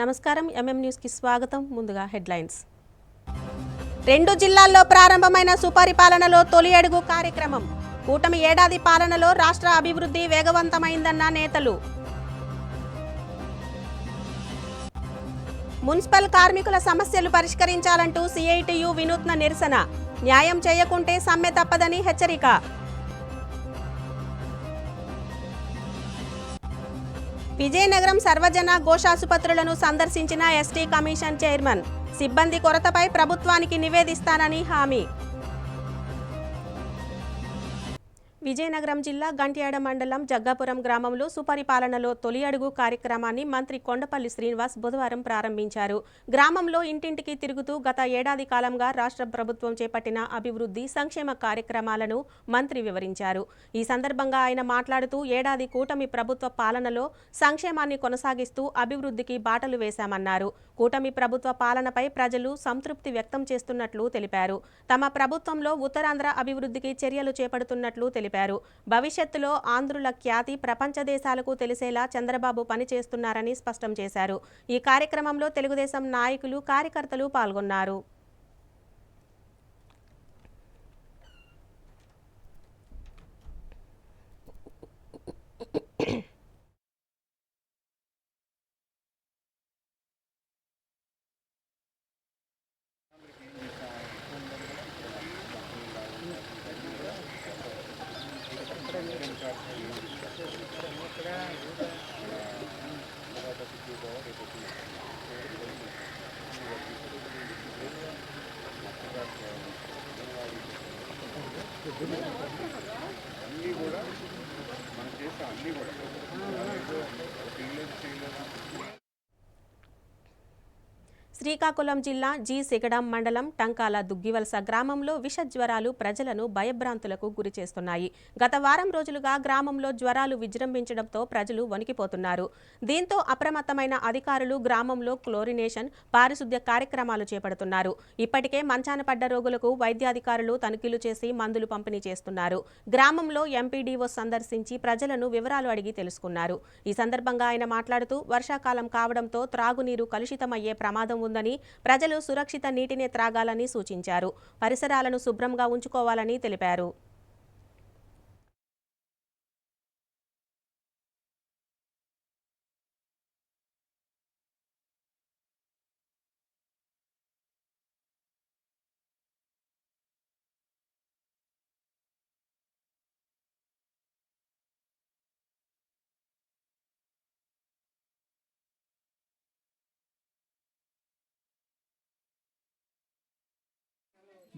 నమస్కారం MM news కి స్వాగతం. ముందుగా హెడ్లైన్స్. 2 జిల్లాల్లో ప్రారంభమైన సుపరిపాలనలో తొలి అడుగు కార్యక్రమం. కూటమి ఏడాది పాలనలో రాష్ట్ర అభివృద్ధి వేగవంతమైందన్న నేతలు. మున్సిపల్ కార్మికుల సమస్యలు పరిష్కరించాలంటూ సిఐటియు వినూత్న నిరసన. న్యాయం చేయకుంటే సమ్మె తప్పదని హెచ్చరిక. విజయనగరం సర్వజన ఘోషాసుపత్రులను సందర్శించిన ఎస్టీ కమిషన్ చైర్మన్. సిబ్బంది కొరతపై ప్రభుత్వానికి నివేదిస్తానని హామీ. విజయనగరం జిల్లా గంట్యాడ మండలం జగ్గాపురం గ్రామంలో సుపరిపాలనలో తొలి అడుగు కార్యక్రమాన్ని మంత్రి కొండపల్లి శ్రీనివాస్ బుధవారం ప్రారంభించారు. గ్రామంలో ఇంటింటికి తిరుగుతూ గత ఏడాది కాలంగా రాష్ట్ర ప్రభుత్వం చేపట్టిన అభివృద్ధి సంక్షేమ కార్యక్రమాలను మంత్రి వివరించారు. ఈ సందర్భంగా ఆయన మాట్లాడుతూ ఏడాది కూటమి ప్రభుత్వ పాలనలో సంక్షేమాన్ని కొనసాగిస్తూ అభివృద్ధికి బాటలు వేశామన్నారు. కూటమి ప్రభుత్వ పాలనపై ప్రజలు సంతృప్తి వ్యక్తం చేస్తున్నట్లు తెలిపారు. తమ ప్రభుత్వంలో ఉత్తరాంధ్ర అభివృద్ధికి చర్యలు చేపడుతున్నట్లు తెలిపారు. భవిష్యత్తులో ఆంధ్రుల ఖ్యాతి ప్రపంచ దేశాలకు తెలిసేలా చంద్రబాబు పనిచేస్తున్నారని స్పష్టం చేశారు. ఈ కార్యక్రమంలో తెలుగుదేశం నాయకులు, కార్యకర్తలు పాల్గొన్నారు. అన్నీ కూడా మనం చేసే అన్నీ కూడా శ్రీకాకుళం జిల్లా జి సిగడం మండలం టంకాల దుగ్గివలస గ్రామంలో విష జ్వరాలు ప్రజలను భయభ్రాంతులకు గురి చేస్తున్నాయి. గత వారం రోజులుగా గ్రామంలో జ్వరాలు విజృంభించడంతో ప్రజలు వణికిపోతున్నారు. దీంతో అప్రమత్తమైన అధికారులు గ్రామంలో క్లోరినేషన్, పారిశుద్ధ్య కార్యక్రమాలు చేపడుతున్నారు. ఇప్పటికే మంచాన పడ్డ రోగులకు వైద్యాధికారులు తనిఖీలు చేసి మందులు పంపిణీ చేస్తున్నారు. గ్రామంలో ఎంపీడీఓ సందర్శించి ప్రజలను వివరాలు అడిగి తెలుసుకున్నారు. ఈ సందర్భంగా ఆయన మాట్లాడుతూ వర్షాకాలం కావడంతో త్రాగునీరు కలుషితమయ్యే ప్రమాదం ఉందని, ప్రజలు సురక్షిత నీటినే త్రాగాలని సూచించారు. పరిసరాలను శుభ్రంగా ఉంచుకోవాలని తెలిపారు.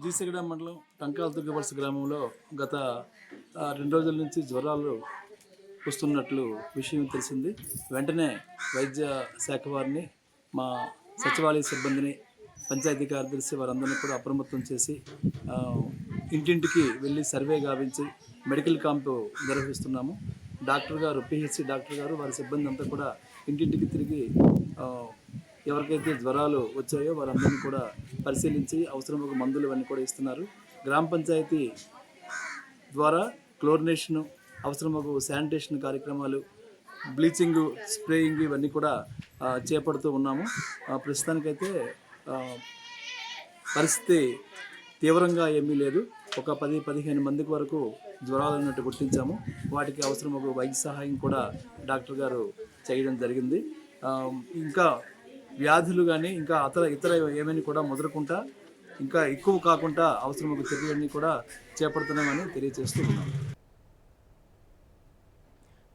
జీసిగడ మండలం టంకాల దుగ్గవలస గ్రామంలో గత 2 రోజుల నుంచి జ్వరాలు వస్తున్నట్లు విషయం తెలిసింది. వెంటనే వైద్య శాఖ వారిని, మా సచివాలయ సిబ్బందిని, పంచాయతీ కార్యదర్శి వారందరినీ కూడా అప్రమత్తం చేసి ఇంటింటికి వెళ్ళి సర్వే గావించి మెడికల్ క్యాంపు నిర్వహిస్తున్నాము. డాక్టర్ గారు, పిహెచ్సి డాక్టర్ గారు, వారి సిబ్బంది అంతా కూడా ఇంటింటికి తిరిగి ఎవరికైతే జ్వరాలు వచ్చాయో వారందరినీ కూడా పరిశీలించి అవసరమైన మందులు ఇవన్నీ కూడా ఇస్తున్నారు. గ్రామ పంచాయతీ ద్వారా క్లోరినేషను, అవసరమగు శానిటేషన్ కార్యక్రమాలు, బ్లీచింగ్, స్ప్రేయింగ్ ఇవన్నీ కూడా చేపడుతూ ఉన్నాము. ప్రస్తుతానికైతే పరిస్థితి తీవ్రంగా ఏమీ లేదు. ఒక 10-15 మందికి వరకు జ్వరాలు ఉన్నట్టు గుర్తించాము. వాటికి అవసరమగు వైద్య సహాయం కూడా డాక్టర్ గారు చేయడం జరిగింది. ఇంకా వ్యాధులు కానీ ఇంకా ఇతర ఏమైనా కూడా ముదరకుండా, ఇంకా ఎక్కువ కాకుండా అవసరమగు చర్యలన్నీ కూడా చేపడుతున్నామని తెలియజేస్తూ ఉన్నాం.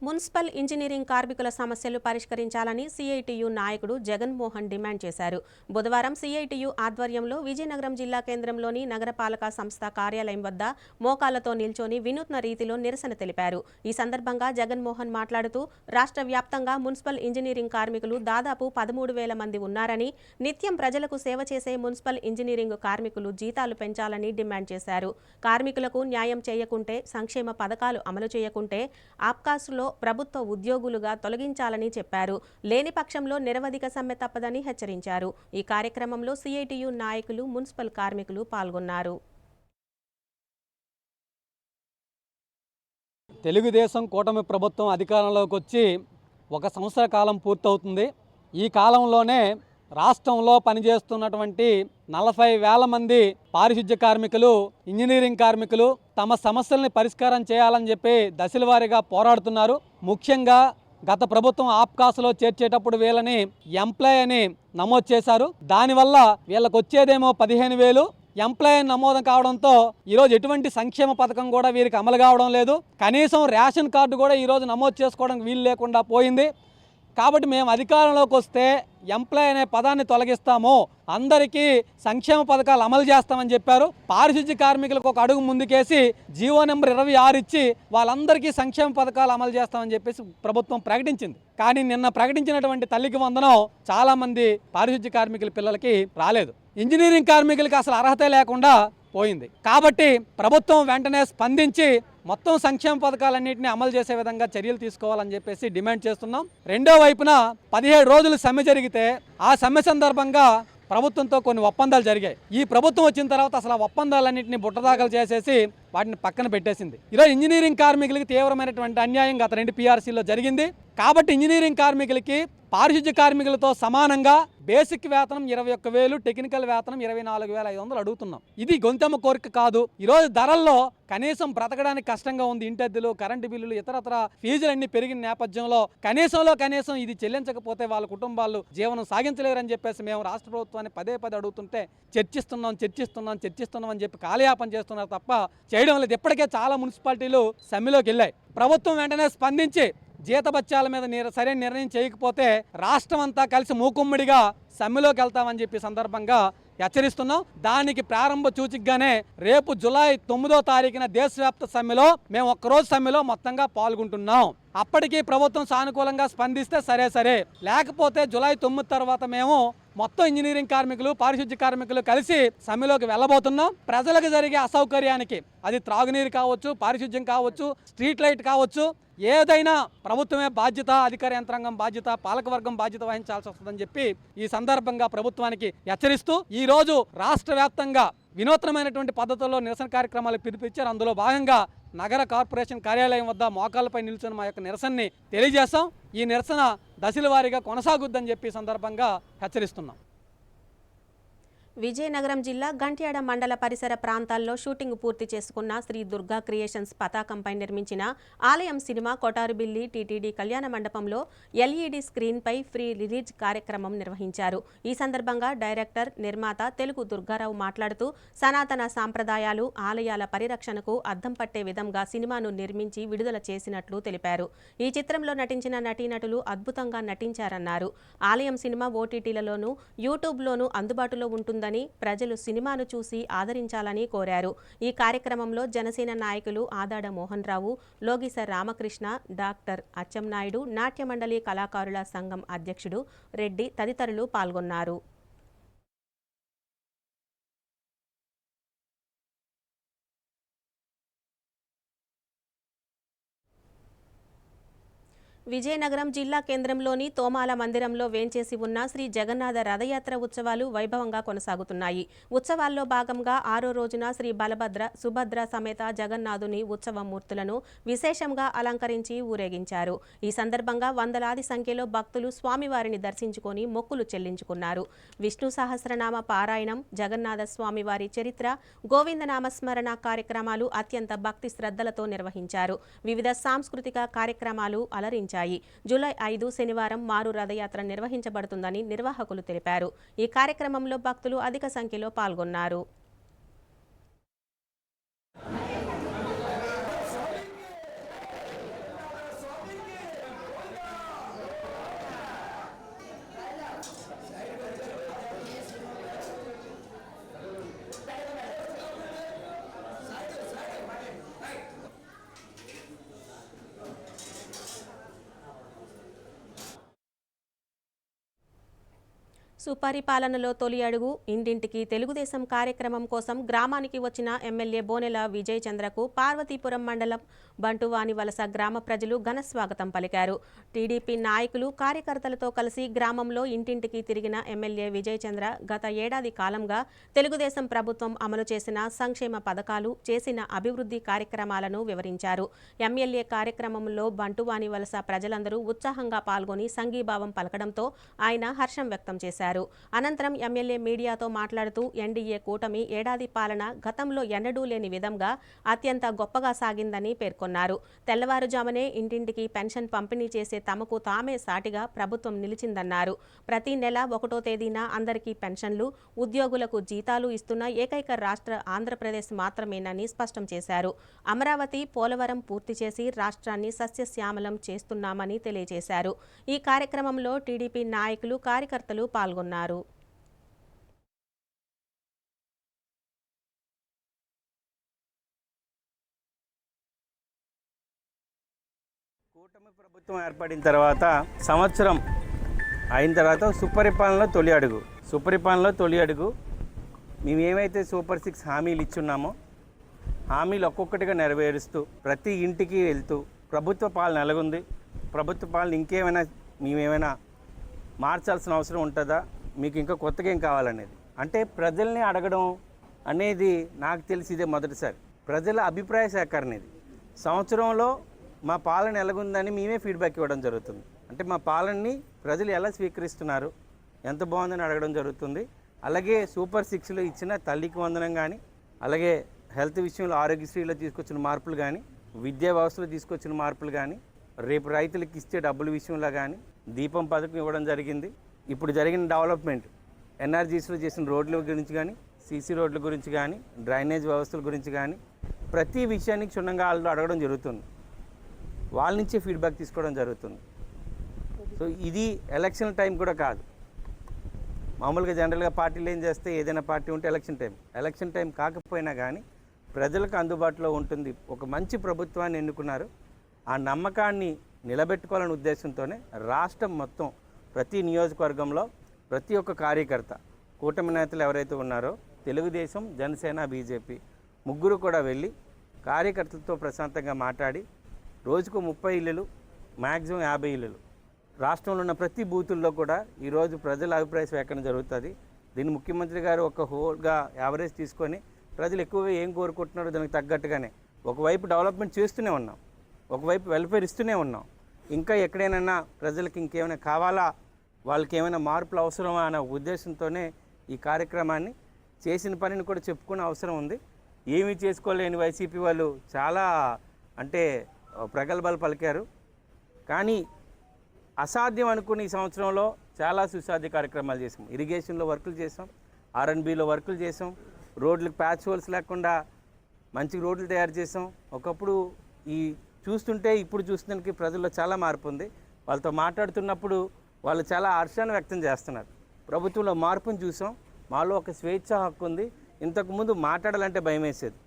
మున్సిపల్ ఇంజనీరింగ్ కార్మికుల సమస్యలు పరిష్కరించాలని సిఐటియు నాయకుడు జగన్మోహన్ డిమాండ్ చేశారు. బుధవారం సిఐటియు ఆధ్వర్యంలో విజయనగరం జిల్లా కేంద్రంలోని నగరపాలక సంస్థ కార్యాలయం వద్ద మోకాళ్లతో నిల్చొని వినూత్న రీతిలో నిరసన తెలిపారు. ఈ సందర్భంగా జగన్మోహన్ మాట్లాడుతూ రాష్ట్ర వ్యాప్తంగా మున్సిపల్ ఇంజనీరింగ్ కార్మికులు దాదాపు 13,000 మంది ఉన్నారని, నిత్యం ప్రజలకు సేవ చేసే మున్సిపల్ ఇంజనీరింగ్ కార్మికులు జీతాలు పెంచాలని డిమాండ్ చేశారు. కార్మికులకు న్యాయం చేయకుంటే, సంక్షేమ పథకాలు అమలు చేయకుంటే ఆప్కాస్లో ప్రభుత్వ ఉద్యోగులుగా తొలగించాలని చెప్పారు. లేని పక్షంలో నిరవధిక సమ్మె తప్పదని హెచ్చరించారు. ఈ కార్యక్రమంలో సిఐటియు నాయకులు, మున్సిపల్ కార్మికులు పాల్గొన్నారు. తెలుగుదేశం కూటమి ప్రభుత్వం అధికారంలోకి వచ్చి 1 సంవత్సర కాలం పూర్తవుతుంది. ఈ కాలంలోనే రాష్ట్రంలో పనిచేస్తున్నటువంటి 40,000 మంది పారిశుద్ధ్య కార్మికులు, ఇంజనీరింగ్ కార్మికులు తమ సమస్యల్ని పరిష్కారం చేయాలని చెప్పి దశల వారీగా పోరాడుతున్నారు. ముఖ్యంగా గత ప్రభుత్వం ఆప్కాస్లో చేర్చేటప్పుడు వీళ్ళని ఎంప్లాయ్ అని నమోదు చేశారు. దానివల్ల వీళ్ళకి వచ్చేదేమో 15,000. ఎంప్లాయ్ నమోదు కావడంతో ఈరోజు ఎటువంటి సంక్షేమ పథకం కూడా వీరికి అమలు కావడం లేదు. కనీసం రేషన్ కార్డు కూడా ఈరోజు నమోదు చేసుకోవడానికి వీలు లేకుండా పోయింది. కాబట్టి మేము అధికారంలోకి వస్తే ఎంప్లాయ్ అనే పదాన్ని తొలగిస్తాము, అందరికీ సంక్షేమ పథకాలు అమలు చేస్తామని చెప్పారు. పారిశుద్ధ్య కార్మికులకు ఒక అడుగు ముందుకేసి జీవో నెంబర్ 26 ఇచ్చి వాళ్ళందరికీ సంక్షేమ పథకాలు అమలు చేస్తామని చెప్పేసి ప్రభుత్వం ప్రకటించింది. కానీ నిన్న ప్రకటించినటువంటి తల్లికి వందనం చాలామంది పారిశుద్ధ్య కార్మికుల పిల్లలకి రాలేదు. ఇంజనీరింగ్ కార్మికులకి అసలు అర్హత లేకుండా పోయింది. కాబట్టి ప్రభుత్వం వెంటనే స్పందించి మొత్తం సంక్షేమ పథకాలన్నింటినీ అమలు చేసే విధంగా చర్యలు తీసుకోవాలని చెప్పేసి డిమాండ్ చేస్తున్నాం. రెండో వైపున 17 రోజులు సమ్మె జరిగితే ఆ సమ్మె సందర్భంగా ప్రభుత్వంతో కొన్ని ఒప్పందాలు జరిగాయి. ఈ ప్రభుత్వం వచ్చిన తర్వాత అసలు ఆ ఒప్పందాలన్నింటినీ బుట్టదాఖలు చేసేసి వాటిని పక్కన పెట్టేసింది. ఈరోజు ఇంజనీరింగ్ కార్మికులకి తీవ్రమైనటువంటి అన్యాయం గత 2 PRCలో జరిగింది. కాబట్టి ఇంజనీరింగ్ కార్మికులకి పారిశుద్ధ్య కార్మికులతో సమానంగా బేసిక్ వేతనం 21,000, టెక్నికల్ వేతనం 24,500 అడుగుతున్నాం. ఇది గొంతెమ్మ కోరిక కాదు. ఈరోజు ధరల్లో కనీసం బ్రతకడానికి కష్టంగా ఉంది. ఇంటద్దెలు, కరెంటు బిల్లులు, ఇతరత్ర ఫీజులన్నీ పెరిగిన నేపథ్యంలో కనీసం ఇది చెల్లించకపోతే వాళ్ళ కుటుంబాలు జీవనం సాగించలేరని చెప్పేసి మేము రాష్ట్ర ప్రభుత్వాన్ని పదే అడుగుతుంటే చర్చిస్తున్నాం అని చెప్పి కాలయాపన చేస్తున్నారు తప్ప చేయడం లేదు. ఇప్పటికే చాలా మున్సిపాలిటీలు సమ్మెలోకి వెళ్ళాయి. ప్రభుత్వం వెంటనే స్పందించి జీతభత్యాల మీద సరైన నిర్ణయం చేయకపోతే రాష్ట్రం అంతా కలిసి మూకుమ్మడిగా సమ్మెలోకి వెళ్తామని చెప్పి సందర్భంగా హెచ్చరిస్తున్నాం. దానికి ప్రారంభ సూచికగానే రేపు జూలై 9వ తారీఖున దేశవ్యాప్త సమ్మెలో మేము ఒక్కరోజు సమ్మెలో మొత్తంగా పాల్గొంటున్నాం. అప్పటికి ప్రభుత్వం సానుకూలంగా స్పందిస్తే సరే, లేకపోతే జూలై 9 తర్వాత మేము మొత్తం ఇంజనీరింగ్ కార్మికులు, పారిశుద్ధ్య కార్మికులు కలిసి సమ్మెలోకి వెళ్ళబోతున్నాం. ప్రజలకు జరిగే అసౌకర్యానికి అది త్రాగునీరు కావచ్చు, పారిశుద్ధ్యం కావచ్చు, స్ట్రీట్ లైట్ కావచ్చు, ఏదైనా ప్రభుత్వమే బాధ్యత, అధికార యంత్రాంగం బాధ్యత, పాలకవర్గం బాధ్యత వహించాల్సి వస్తుందని చెప్పి ఈ సందర్భంగా ప్రభుత్వానికి హెచ్చరిస్తూ ఈరోజు రాష్ట్ర వ్యాప్తంగా వినూత్నమైనటువంటి పద్ధతుల్లో నిరసన కార్యక్రమాలు పిలిపించారు. అందులో భాగంగా నగర కార్పొరేషన్ కార్యాలయం వద్ద మోకాళ్ళపై నిల్చుని మా యొక్క నిరసనని తెలియజేస్తాం. ఈ నిరసన దశల వారీగా కొనసాగుద్దని చెప్పి సందర్భంగా హెచ్చరిస్తున్నాం. విజయనగరం జిల్లా గంట్యాడ మండల పరిసర ప్రాంతాల్లో షూటింగ్ పూర్తి చేసుకున్న శ్రీ దుర్గా క్రియేషన్స్ పతాకంపై నిర్మించిన ఆలయం సినిమా కొటారుబిల్లి టీటీడీ కళ్యాణ మండపంలో LED స్క్రీన్పై ఫ్రీ రిలీజ్ కార్యక్రమం నిర్వహించారు. ఈ సందర్భంగా డైరెక్టర్, నిర్మాత తెలుగు దుర్గారావు మాట్లాడుతూ సనాతన సాంప్రదాయాలు, ఆలయాల పరిరక్షణకు అద్దం పట్టే విధంగా సినిమాను నిర్మించి విడుదల చేసినట్లు తెలిపారు. ఈ చిత్రంలో నటించిన నటీనటులు అద్భుతంగా నటించారన్నారు. ఆలయం సినిమా OTTలలోనూ, యూట్యూబ్లోనూ అందుబాటులో ఉంటుందని, ప్రజలు సినిమాను చూసి ఆదరించాలని కోరారు. ఈ కార్యక్రమంలో జనసేన నాయకులు ఆదాడ మోహన్ రావు, లోగిస రామకృష్ణ, డాక్టర్ అచ్చెంనాయుడు, నాట్య మండలి కళాకారుల సంఘం అధ్యక్షుడు రెడ్డి తదితరులు పాల్గొన్నారు. విజయనగరం జిల్లా కేంద్రంలోని తోమాల మందిరంలో వేంచేసి ఉన్న శ్రీ జగన్నాథ రథయాత్ర ఉత్సవాలు వైభవంగా కొనసాగుతున్నాయి. ఉత్సవాల్లో భాగంగా 6వ రోజున శ్రీ బలభద్ర, సుభద్ర సమేత జగన్నాథుని ఉత్సవ మూర్తులను విశేషంగా అలంకరించి ఊరేగించారు. ఈ సందర్భంగా వందలాది సంఖ్యలో భక్తులు స్వామివారిని దర్శించుకొని మొక్కులు చెల్లించుకున్నారు. విష్ణు సహస్రనామ పారాయణం, జగన్నాథ స్వామివారి చరిత్ర, గోవిందనామస్మరణ కార్యక్రమాలు అత్యంత భక్తి శ్రద్ధలతో నిర్వహించారు. వివిధ సాంస్కృతిక కార్యక్రమాలు అలరించారు. జూలై 5 శనివారం మారు రథయాత్ర నిర్వహించబడుతుందని నిర్వాహకులు తెలిపారు. ఈ కార్యక్రమంలో భక్తులు అధిక సంఖ్యలో పాల్గొన్నారు. సుపరిపాలనలో తొలి అడుగు ఇంటింటికి తెలుగుదేశం కార్యక్రమం కోసం గ్రామానికి వచ్చిన ఎమ్మెల్యే బోనెల విజయ్ చంద్రకు పార్వతీపురం మండలం బంటువాని వలస గ్రామ ప్రజలు ఘన స్వాగతం పలికారు. టీడీపీ నాయకులు కార్యకర్తలతో కలిసి గ్రామంలో ఇంటింటికి తిరిగిన ఎమ్మెల్యే విజయ్ చంద్ర గత ఏడాది కాలంగా తెలుగుదేశం ప్రభుత్వం అమలు చేసిన సంక్షేమ పథకాలు, చేసిన అభివృద్ధి కార్యక్రమాలను వివరించారు. ఎమ్మెల్యే కార్యక్రమంలో బంటువాని వలస ప్రజలందరూ ఉత్సాహంగా పాల్గొని సంఘీభావం పలకడంతో ఆయన హర్షం వ్యక్తం చేశారు. అనంతరం ఎమ్మెల్యే మీడియాతో మాట్లాడుతూ ఎన్డీఏ కూటమి ఏడాది పాలన గతంలో ఎన్నడూ లేని విధంగా అత్యంత గొప్పగా సాగిందని పేర్కొన్నారు. తెల్లవారుజామునే ఇంటింటికి పెన్షన్ పంపిణీ చేసే తమకు తామే సాటిగా ప్రభుత్వం నిలిచిందన్నారు. ప్రతి నెల 1వ తేదీన అందరికీ పెన్షన్లు, ఉద్యోగులకు జీతాలు ఇస్తున్న ఏకైక రాష్ట్ర ఆంధ్రప్రదేశ్ మాత్రమేనని స్పష్టం చేశారు. అమరావతి, పోలవరం పూర్తి చేసి రాష్ట్రాన్ని సస్యశ్యామలం చేస్తున్నామని తెలియజేశారు. ఈ కార్యక్రమంలో టీడీపీ నాయకులు, కార్యకర్తలు పాల్గొన్నారు. కూటమి ప్రభుత్వం ఏర్పడిన తర్వాత సంవత్సరం అయిన తర్వాత సుపరిపాలనలో తొలి అడుగు మేము ఏమైతే సూపర్ 6 హామీలు ఇచ్చున్నామో హామీలు ఒక్కొక్కటిగా నెరవేరుస్తూ ప్రతి ఇంటికి వెళ్తూ ప్రభుత్వ పాలన ఎలాగుంది, ప్రభుత్వ పాలన ఇంకేమైనా మేమేమైనా మార్చాల్సిన అవసరం ఉంటుందా, మీకు ఇంకా కొత్తగా ఏం కావాలనేది అంటే ప్రజల్ని అడగడం అనేది నాకు తెలిసి ఇదే మొదటిసారి. ప్రజల అభిప్రాయ సేకరణ ఇది. సంవత్సరంలో మా పాలన ఎలాగుందని మేమే ఫీడ్బ్యాక్ ఇవ్వడం జరుగుతుంది. అంటే మా పాలనని ప్రజలు ఎలా స్వీకరిస్తున్నారు, ఎంత బాగుందని అడగడం జరుగుతుంది. అలాగే సూపర్ 6లో ఇచ్చిన తల్లికి వందనం కానీ, అలాగే హెల్త్ విషయంలో ఆరోగ్యశ్రీలో తీసుకొచ్చిన మార్పులు కానీ, విద్యా వ్యవస్థలో తీసుకొచ్చిన మార్పులు కానీ, రేపు రైతులకు ఇచ్చే డబ్బుల విషయంలో కానీ, దీపం పథకం ఇవ్వడం జరిగింది. ఇప్పుడు జరిగిన డెవలప్మెంట్ ఎన్ఆర్జీస్లో చేసిన రోడ్ల గురించి కానీ, సీసీ రోడ్ల గురించి కానీ, డ్రైనేజ్ వ్యవస్థల గురించి కానీ ప్రతి విషయానికి క్షుణ్ణంగా వాళ్ళు అడగడం జరుగుతుంది. వాళ్ళ నుంచే ఫీడ్బ్యాక్ తీసుకోవడం జరుగుతుంది. సో ఇది ఎలక్షన్ టైం కూడా కాదు. మామూలుగా జనరల్గా పార్టీలు ఏం చేస్తే ఏదైనా పార్టీ ఉంటే ఎలక్షన్ టైం కాకపోయినా కానీ ప్రజలకు అందుబాటులో ఉంటుంది. ఒక మంచి ప్రభుత్వాన్ని ఎన్నుకున్నారు. ఆ నమ్మకాన్ని నిలబెట్టుకోవాలనే ఉద్దేశంతోనే రాష్ట్రం మొత్తం ప్రతి నియోజకవర్గంలో ప్రతి ఒక్క కార్యకర్త, కూటమి నేతలు ఎవరైతే ఉన్నారో తెలుగుదేశం, జనసేన, బీజేపీ ముగ్గురు కూడా వెళ్ళి కార్యకర్తలతో ప్రశాంతంగా మాట్లాడి రోజుకు 30 ఇళ్ళు, మ్యాక్సిమం 50 ఇళ్ళు రాష్ట్రంలో ఉన్న ప్రతి బూతుల్లో కూడా ఈరోజు ప్రజల అభిప్రాయ సేకరణ జరుగుతుంది. దీన్ని ముఖ్యమంత్రి గారు ఒక హోల్గా యావరేజ్ తీసుకొని ప్రజలు ఎక్కువగా ఏం కోరుకుంటున్నారో దానికి తగ్గట్టుగానే ఒకవైపు డెవలప్మెంట్ చేస్తూనే ఉన్నాం, ఒకవైపు వెల్ఫేర్ ఇస్తూనే ఉన్నాం. ఇంకా ఎక్కడైనా ప్రజలకు ఇంకేమైనా కావాలా, వాళ్ళకి ఏమైనా మార్పులు అవసరమా అనే ఉద్దేశంతోనే ఈ కార్యక్రమాన్ని చేసిన పనిని కూడా చెప్పుకునే అవసరం ఉంది. ఏమీ చేసుకోలేని వైసీపీ వాళ్ళు చాలా అంటే ప్రగల్భాలు పలికారు. కానీ అసాధ్యం అనుకుని ఈ సంవత్సరంలో చాలా సుసాధ్య కార్యక్రమాలు చేసాం. ఇరిగేషన్లో వర్కులు చేసాం, R&Bలో వర్కులు చేసాం, రోడ్లకు ప్యాచ్ హోల్స్ లేకుండా మంచి రోడ్లు తయారు చేసాం. ఒకప్పుడు ఈ చూస్తుంటే ఇప్పుడు చూస్తున్నందుకు ప్రజల్లో చాలా మార్పు ఉంది. వాళ్ళతో మాట్లాడుతున్నప్పుడు వాళ్ళు చాలా హర్షాన్ని వ్యక్తం చేస్తున్నారు. ప్రభుత్వంలో మార్పును చూసాం. మాలో ఒక స్వేచ్ఛ హక్కు ఉంది. ఇంతకుముందు మాట్లాడాలంటే భయం వేసేది.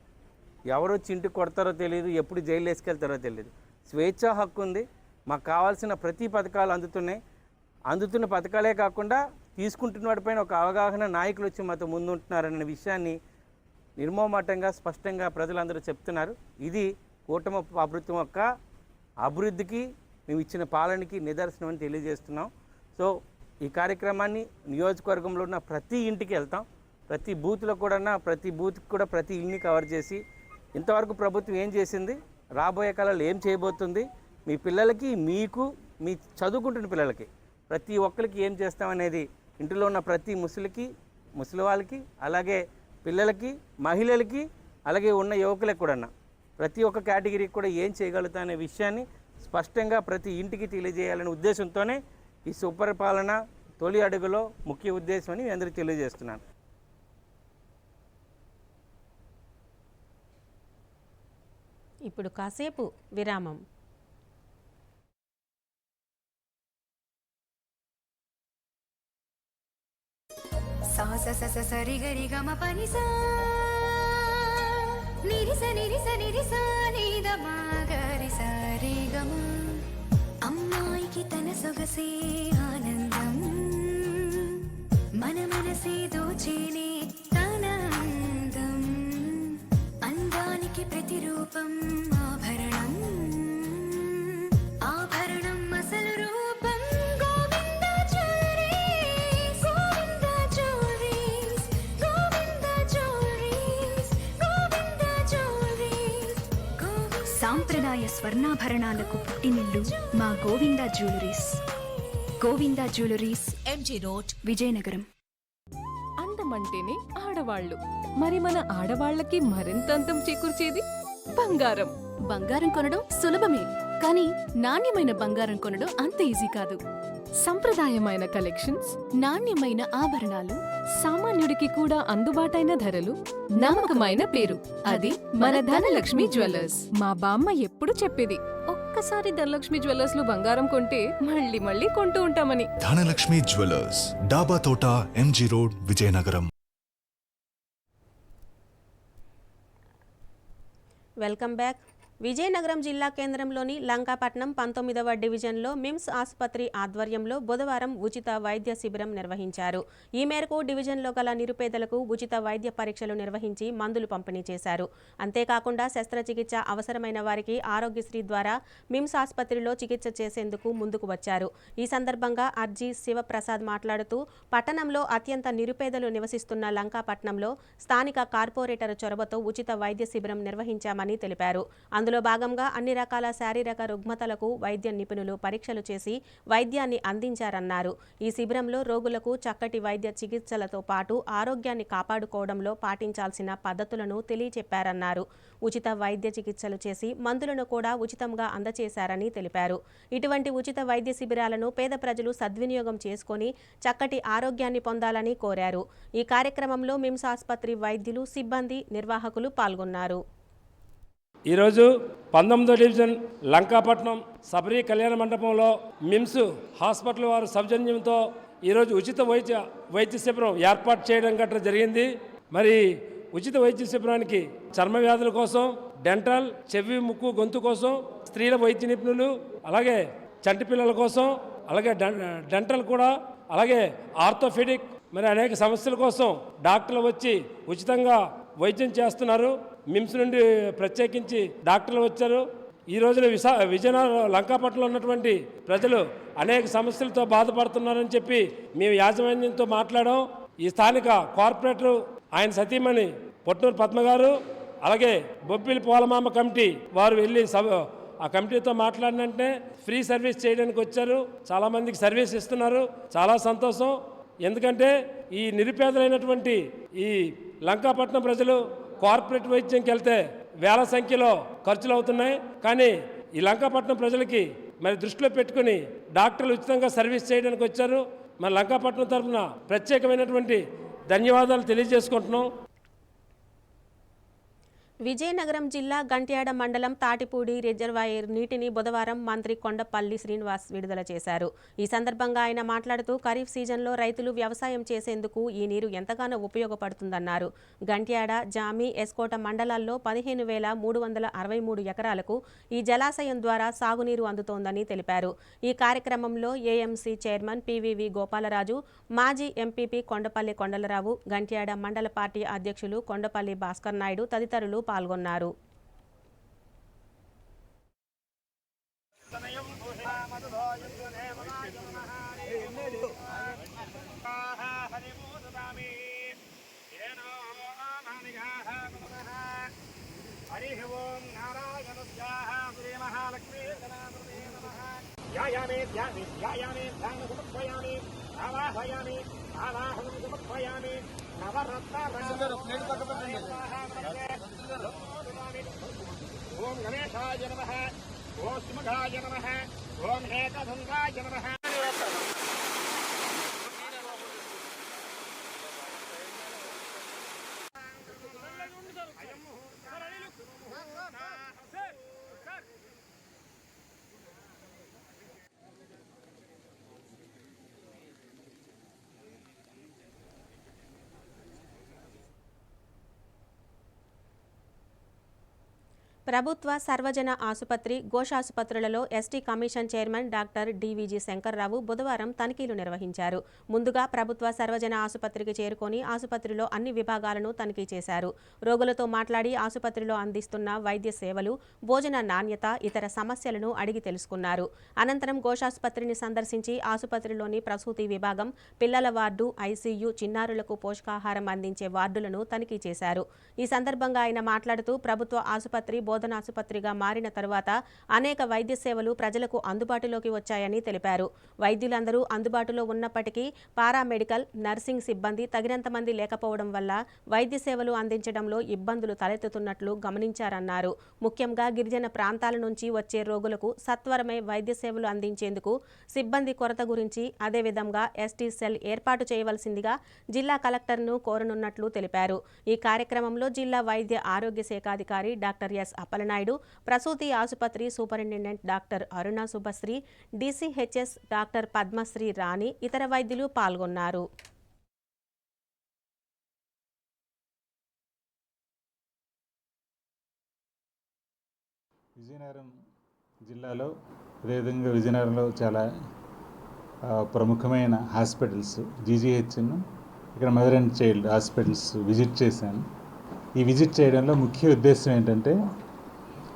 ఎవరు వచ్చి ఇంటికి కొడతారో తెలియదు, ఎప్పుడు జైలు వేసుకెళ్తారో తెలియదు. స్వేచ్ఛ హక్కు ఉంది. మాకు కావాల్సిన ప్రతి పథకాలు అందుతున్నాయి. అందుతున్న పథకాలే కాకుండా తీసుకుంటున్న వాటిపైన ఒక అవగాహన నాయకులు వచ్చి మాతో ముందుంటున్నారనే విషయాన్ని నిర్మోహమాటంగా స్పష్టంగా ప్రజలందరూ చెప్తున్నారు. ఇది కూటమి ప్రభుత్వం యొక్క అభివృద్ధికి మేము ఇచ్చిన పాలనకి నిదర్శనం అని తెలియజేస్తున్నాం. సో ఈ కార్యక్రమాన్ని నియోజకవర్గంలో ఉన్న ప్రతి ఇంటికి వెళ్తాం. ప్రతి బూత్లో కూడా ప్రతి బూత్కి కూడా ప్రతి ఇల్లుని కవర్ చేసి ఇంతవరకు ప్రభుత్వం ఏం చేసింది, రాబోయే కాలంలో ఏం చేయబోతుంది, మీ పిల్లలకి, మీకు, మీ చదువుకుంటున్న పిల్లలకి ప్రతి ఒక్కరికి ఏం చేస్తామనేది ఇంటిలో ఉన్న ప్రతి ముసలి వాళ్ళకి, అలాగే పిల్లలకి, మహిళలకి, అలాగే ఉన్న యువకులకు కూడా ప్రతి ఒక్క కేటగిరీకి కూడా ఏం చేయగలుగుతా అనే విషయాన్ని స్పష్టంగా ప్రతి ఇంటికి తెలియజేయాలనే ఉద్దేశంతోనే ఈ సుపరిపాలన తొలి అడుగులో ముఖ్య ఉద్దేశం అని అందరికీ తెలియజేస్తున్నాను. ఇప్పుడు కాసేపు విరామం. సా స స సరి గరి గమ పని సా నిరిస నిరిస నిరిస నీద మాగరి సరి గమ అమ్మాయికి తన సొగసే ఆనందం మన మనసే దోచేనే తన అందం అందానికి ప్రతిరూపం ఆభరణం ఆభరణం అసలు రూపం Govinda jewelleries Govinda jewelleries Govinda jewelleries Govinda jewelleries సాంప్రదాయ స్వర్ణాభరణాలకు పుట్టినిల్లు మా Govinda jewelleries Govinda jewelleries MG road Vizianagaram. అందమంటేనే ఆడవాళ్ళు, మరి మన ఆడవాళ్ళకి మరింత అందం చేకూర్చేది బంగారం. బంగారం కొనడం సులభమే, కానీ నాణ్యమైన బంగారం కొనడం అంత ఈజీ కాదు. సంప్రదాయమైన కలెక్షన్స్, నాణ్యమైన ఆభరణాలు, సామాన్యుడికి కూడా అందుబాటైన ధరలు, నమ్మకమైన పేరు, అది మన ధనలక్ష్మి జ్యువెలర్స్. మా బామ్మ ఎప్పుడు చెప్పేది, ఒక్కసారి ధనలక్ష్మి జ్యువెలర్స్ లో బంగారం కొంటే మళ్ళీ మళ్ళీ కొంటూ ఉంటామని. ధనలక్ష్మి జ్యువెలర్స్, డాబా తోట, MG road, Vizianagaram. Welcome back. Vizianagaram జిల్లా కేంద్రంలోని లంకాపట్నం 19వ డివిజన్లో మిమ్స్ ఆసుపత్రి ఆధ్వర్యంలో బుధవారం ఉచిత వైద్య శిబిరం నిర్వహించారు. ఈ మేరకు డివిజన్లో గల నిరుపేదలకు ఉచిత వైద్య పరీక్షలు నిర్వహించి మందులు పంపిణీ చేశారు. అంతేకాకుండా శస్త్రచికిత్స అవసరమైన వారికి ఆరోగ్యశ్రీ ద్వారా మిమ్స్ ఆసుపత్రిలో చికిత్స చేసేందుకు ముందుకు వచ్చారు. ఈ సందర్భంగా అర్జీ శివప్రసాద్ మాట్లాడుతూ పట్టణంలో అత్యంత నిరుపేదలు నివసిస్తున్న లంకాపట్నంలో స్థానిక కార్పొరేటర్ చొరవతో ఉచిత వైద్య శిబిరం నిర్వహించామని తెలిపారు. అందులో భాగంగా అన్ని రకాల శారీరక రుగ్మతలకు వైద్య నిపుణులు పరీక్షలు చేసి వైద్యాన్ని అందించారన్నారు. ఈ శిబిరంలో రోగులకు చక్కటి వైద్య చికిత్సలతో పాటు ఆరోగ్యాన్ని కాపాడుకోవడంలో పాటించాల్సిన పద్ధతులను తెలియచెప్పారన్నారు. ఉచిత వైద్య చికిత్సలు చేసి మందులను కూడా ఉచితంగా అందజేశారని తెలిపారు. ఇటువంటి ఉచిత వైద్య శిబిరాలను పేద ప్రజలు సద్వినియోగం చేసుకుని చక్కటి ఆరోగ్యాన్ని పొందాలని కోరారు. ఈ కార్యక్రమంలో మిమ్స్ ఆసుపత్రి వైద్యులు, సిబ్బంది, నిర్వాహకులు పాల్గొన్నారు. ఈరోజు 19వ డివిజన్ లంకాపట్నం సబరీ కళ్యాణ మండపంలో మిమ్స్ హాస్పిటల్ వారి సౌజన్యంతో ఈరోజు ఉచిత వైద్య శిబిరం ఏర్పాటు చేయడం గట్రా జరిగింది. మరి ఉచిత వైద్య శిబిరానికి చర్మ వ్యాధుల కోసం, డెంటల్, చెవి, ముక్కు, గొంతు కోసం స్త్రీల వైద్య నిపుణులు, అలాగే చంటి పిల్లల కోసం, అలాగే డెంటల్ కూడా, అలాగే ఆర్థోపెడిక్, మరి అనేక సమస్యల కోసం డాక్టర్లు వచ్చి ఉచితంగా వైద్యం చేస్తున్నారు. మిమ్స్ నుండి ప్రత్యేకించి డాక్టర్లు వచ్చారు. ఈ రోజున విజయనగరం లంకాపట్నంలో ఉన్నటువంటి ప్రజలు అనేక సమస్యలతో బాధపడుతున్నారని చెప్పి మేము యాజమాన్యంతో మాట్లాడాం. ఈ స్థానిక కార్పొరేటర్ ఆయన సతీమణి పొట్నూరు పద్మ గారు, అలాగే బొబ్బిలి పోలమామ కమిటీ వారు వెళ్ళి ఆ కమిటీతో మాట్లాడినంటే ఫ్రీ సర్వీస్ చేయడానికి వచ్చారు. చాలామందికి సర్వీస్ ఇస్తున్నారు. చాలా సంతోషం. ఎందుకంటే ఈ నిరుపేదలైనటువంటి ఈ లంకాపట్నం ప్రజలు కార్పొరేట్ వైద్యంకి వెళ్తే వేల సంఖ్యలో ఖర్చులు అవుతున్నాయి. కానీ ఈ లంకాపట్నం ప్రజలకి మరి దృష్టిలో పెట్టుకుని డాక్టర్లు ఉచితంగా సర్వీస్ చేయడానికి వచ్చారు. మరి లంకాపట్నం తరఫున ప్రత్యేకమైనటువంటి ధన్యవాదాలు తెలియజేసుకుంటున్నాం. విజయనగరం జిల్లా గంట్యాడ మండలం తాటిపూడి రిజర్వాయర్ నీటిని బుధవారం మంత్రి కొండపల్లి శ్రీనివాస్ విడుదల చేశారు. ఈ సందర్భంగా ఆయన మాట్లాడుతూ ఖరీఫ్ సీజన్లో రైతులు వ్యవసాయం చేసేందుకు ఈ నీరు ఎంతగానో ఉపయోగపడుతుందన్నారు. గంట్యాడ, జామి, ఎస్కోట మండలాల్లో 15,363 ఎకరాలకు ఈ జలాశయం ద్వారా సాగునీరు అందుతోందని తెలిపారు. ఈ కార్యక్రమంలో ఏఎంసీ చైర్మన్ పివివి గోపాలరాజు, మాజీ ఎంపీపీ కొండపల్లి కొండలరావు, గంట్యాడ మండల పార్టీ అధ్యక్షులు కొండపల్లి భాస్కర్ నాయుడు తదితరులు పాల్గొన్నారు. ఓం గణేశాయ నమః, ఓం సుముఖాయ నమః, ఓం ఏకదంతాయ నమః. ప్రభుత్వ సర్వజన ఆసుపత్రి ఘోషాసుపత్రులలో ST commission chairman doctor డివిజి Shankarrao బుధవారం తనిఖీలు నిర్వహించారు. ముందుగా ప్రభుత్వ సర్వజన ఆసుపత్రికి చేరుకొని ఆసుపత్రిలో అన్ని విభాగాలను తనిఖీ చేశారు. రోగులతో మాట్లాడి ఆసుపత్రిలో అందిస్తున్న వైద్య సేవలు, భోజన నాణ్యత, ఇతర సమస్యలను అడిగి తెలుసుకున్నారు. అనంతరం ఘోషాసుపత్రిని సందర్శించి ఆసుపత్రిలోని ప్రసూతి విభాగం, పిల్లల వార్డు, ఐసీయూ, చిన్నారులకు పోషకాహారం అందించే వార్డులను తనిఖీ చేశారు. ఈ సందర్భంగా ఆయన మాట్లాడుతూ ప్రభుత్వ ఆసుపత్రి బోధనాసుపత్రిగా మారిన తరువాత అనేక వైద్య సేవలు ప్రజలకు అందుబాటులోకి వచ్చాయని తెలిపారు. వైద్యులందరూ అందుబాటులో ఉన్నప్పటికీ పారామెడికల్, నర్సింగ్ సిబ్బంది తగినంత మంది లేకపోవడం వల్ల వైద్య సేవలు అందించడంలో ఇబ్బందులు తలెత్తుతున్నట్లు గమనించారన్నారు. ముఖ్యంగా గిరిజన ప్రాంతాల నుంచి వచ్చే రోగులకు సత్వరమే వైద్య సేవలు అందించేందుకు సిబ్బంది కొరత గురించి, అదేవిధంగా ఎస్టీ సెల్ ఏర్పాటు చేయవలసిందిగా జిల్లా కలెక్టర్ను కోరనున్నట్లు తెలిపారు. ఈ కార్యక్రమంలో జిల్లా వైద్య ఆరోగ్య శాఖాధికారి డాక్టర్ ఎస్ అప్పలనాయుడు, ప్రసూతి ఆసుపత్రి సూపరింటెండెంట్ డాక్టర్ అరుణ శుభశ్రీ, డీసీహెచ్ఎస్ డాక్టర్ పద్మశ్రీ రాణి, ఇతర వైద్యులు పాల్గొన్నారు. విజయనగరం జిల్లాలో అదేవిధంగా విజయనగరంలో చాలా ప్రముఖమైన హాస్పిటల్స్ జీజీహెచ్ను, ఇక్కడ mother and child hospitals visit చేశాను. ఈ విజిట్ చేయడంలో ముఖ్య ఉద్దేశం ఏంటంటే,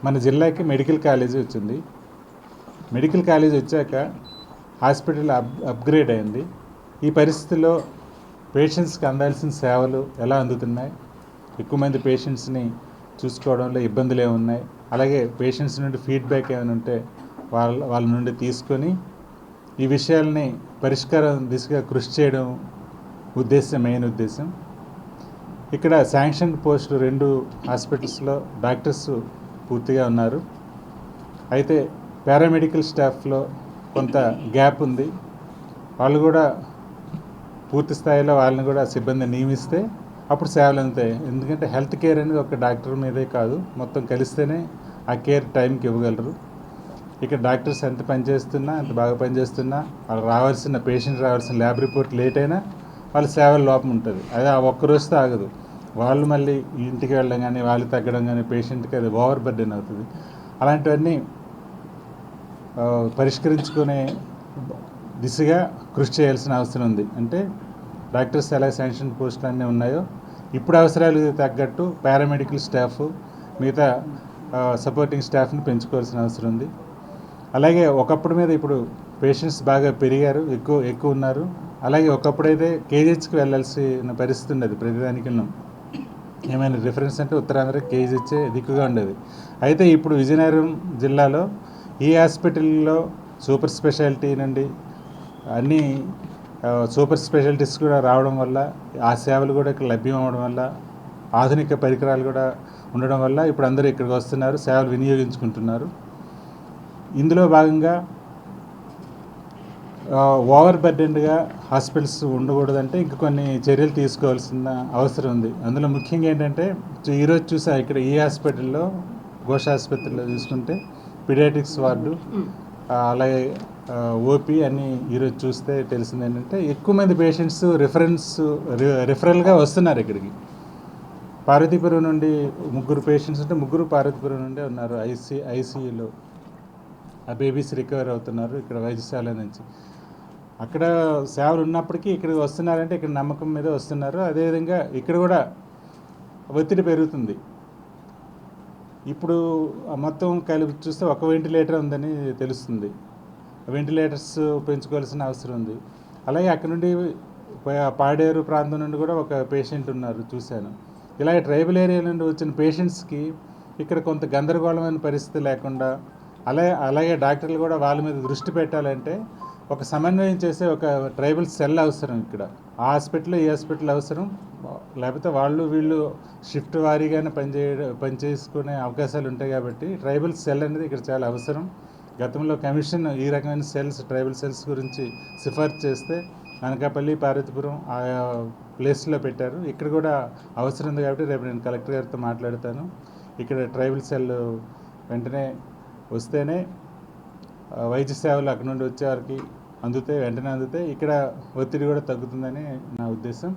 మన జిల్లాకి మెడికల్ కాలేజీ వచ్చింది. మెడికల్ కాలేజ్ వచ్చాక హాస్పిటల్ అప్గ్రేడ్ అయింది. ఈ పరిస్థితుల్లో పేషెంట్స్కి అందాల్సిన సేవలు ఎలా అందుతున్నాయి, ఎక్కువ మంది పేషెంట్స్ని చూసుకోవడంలో ఇబ్బందులు ఏమున్నాయి, అలాగే పేషెంట్స్ నుండి ఫీడ్బ్యాక్ ఏమైనా ఉంటే వాళ్ళ నుండి తీసుకొని ఈ విషయాల్ని పరిష్కారం దిశగా కృషి చేయడం మెయిన్ ఉద్దేశం. ఇక్కడ శాంక్షన్ పోస్టులు 2 హాస్పిటల్స్లో డాక్టర్స్ పూర్తిగా ఉన్నారు. అయితే పారామెడికల్ స్టాఫ్లో కొంత గ్యాప్ ఉంది. వాళ్ళు కూడా పూర్తి స్థాయిలో వాళ్ళని కూడా సిబ్బంది నియమిస్తే అప్పుడు సేవలు అందుతాయి. ఎందుకంటే హెల్త్ కేర్ అనేది ఒక డాక్టర్ మీదే కాదు, మొత్తం కలిస్తేనే ఆ కేర్ టైంకి ఇవ్వగలరు. ఇక్కడ డాక్టర్స్ ఎంత పనిచేస్తున్నా, ఎంత బాగా పనిచేస్తున్నా, వాళ్ళు పేషెంట్ రావాల్సిన ల్యాబ్ రిపోర్ట్ లేట్ అయినా వాళ్ళ సేవల లోపం ఉంటుంది. అది ఆ ఒక్కరోజుతో ఆగదు. వాళ్ళు మళ్ళీ ఇంటికి వెళ్ళడం కానీ, వాళ్ళు తగ్గడం కానీ పేషెంట్కి అది ఓవర్ బర్డెన్ అవుతుంది. అలాంటివన్నీ పరిష్కరించుకునే దిశగా కృషి చేయాల్సిన అవసరం ఉంది. అంటే డాక్టర్స్ ఎలా శాంక్షన్ పోస్టులు అన్నీ ఉన్నాయో, ఇప్పుడు అవసరాలకు తగ్గట్టు పారామెడికల్ స్టాఫ్, మిగతా సపోర్టింగ్ స్టాఫ్ని పెంచుకోవాల్సిన అవసరం ఉంది. అలాగే ఒకప్పుడు మీద ఇప్పుడు పేషెంట్స్ బాగా పెరిగారు, ఎక్కువ ఉన్నారు. అలాగే ఒకప్పుడైతే కేజీహెచ్కి వెళ్ళాల్సిన పరిస్థితి ఉండేది. ప్రతిదానికి ఏమైనా రిఫరెన్స్ అంటే ఉత్తరాంధ్ర కేజీహెచ్ దిక్కుగా ఉండేది. అయితే ఇప్పుడు విజయనగరం జిల్లాలో ఈ హాస్పిటల్లో సూపర్ స్పెషాలిటీ నుండి అన్ని సూపర్ స్పెషాలిటీస్ కూడా రావడం వల్ల, ఆ సేవలు కూడా ఇక్కడ లభ్యం అవ్వడం వల్ల, ఆధునిక పరికరాలు కూడా ఉండడం వల్ల ఇప్పుడు అందరూ ఇక్కడికి వస్తున్నారు, సేవలు వినియోగించుకుంటున్నారు. ఇందులో భాగంగా ఓవర్ బర్డెన్డ్గా హాస్పిటల్స్ ఉండకూడదంటే ఇంక కొన్ని చర్యలు తీసుకోవాల్సిన అవసరం ఉంది. అందులో ముఖ్యంగా ఏంటంటే, ఈరోజు చూసా ఇక్కడ ఈ హాస్పిటల్లో, ఘోష ఆసుపత్రిలో చూసుకుంటే పీడియాట్రిక్స్ వార్డు, అలాగే ఓపీ అన్నీ ఈరోజు చూస్తే తెలిసింది ఏంటంటే, ఎక్కువ మంది పేషెంట్స్ రిఫరల్గా వస్తున్నారు ఇక్కడికి. పార్వతీపురం నుండి 3 పేషెంట్స్ ఉంటే 3 పార్వతీపురం నుండే ఉన్నారు. ఐసీయూలో ఆ బేబీస్ రికవర్ అవుతున్నారు ఇక్కడ వైద్యశాల నుంచి. అక్కడ సేవలు ఉన్నప్పటికీ ఇక్కడికి వస్తున్నారంటే ఇక్కడ నమ్మకం మీద వస్తున్నారు. అదేవిధంగా ఇక్కడ కూడా ఒత్తిడి పెరుగుతుంది. ఇప్పుడు మొత్తం కలిపి చూస్తే ఒక వెంటిలేటర్ ఉందని తెలుస్తుంది. వెంటిలేటర్స్ పెంచుకోవాల్సిన అవసరం ఉంది. అలాగే అక్కడ నుండి పాడేరు ప్రాంతం నుండి కూడా ఒక పేషెంట్ ఉన్నారు, చూశాను. ఇలాగే ట్రైబల్ ఏరియా నుండి వచ్చిన పేషెంట్స్కి ఇక్కడ కొంత గందరగోళమైన పరిస్థితి లేకుండా, అలాగే డాక్టర్లు కూడా వాళ్ళ మీద దృష్టి పెట్టాలంటే ఒక సమన్వయం చేసే ఒక ట్రైబల్ సెల్ అవసరం. ఇక్కడ ఆ హాస్పిటల్, ఈ హాస్పిటల్ అవసరం. లేకపోతే వీళ్ళు షిఫ్ట్ వారీగానే పనిచేసుకునే అవకాశాలు ఉంటాయి. కాబట్టి ట్రైబల్ సెల్ అనేది ఇక్కడ చాలా అవసరం. గతంలో కమిషన్ ఈ రకమైన ట్రైబల్ సెల్స్ గురించి సిఫార్సు చేస్తే అనకాపల్లి, పార్వతీపురం ఆయా ప్లేస్లో పెట్టారు. ఇక్కడ కూడా అవసరం ఉంది. కాబట్టి రేపు నేను కలెక్టర్ గారితో మాట్లాడతాను. ఇక్కడ ట్రైబల్ సెల్ వెంటనే వస్తేనే వైద్య సేవలు అక్కడ నుండి వచ్చేవారికి వెంటనే అందుతాయి. ఇక్కడ ఒత్తిడి కూడా తగ్గుతుందని నా ఉద్దేశం.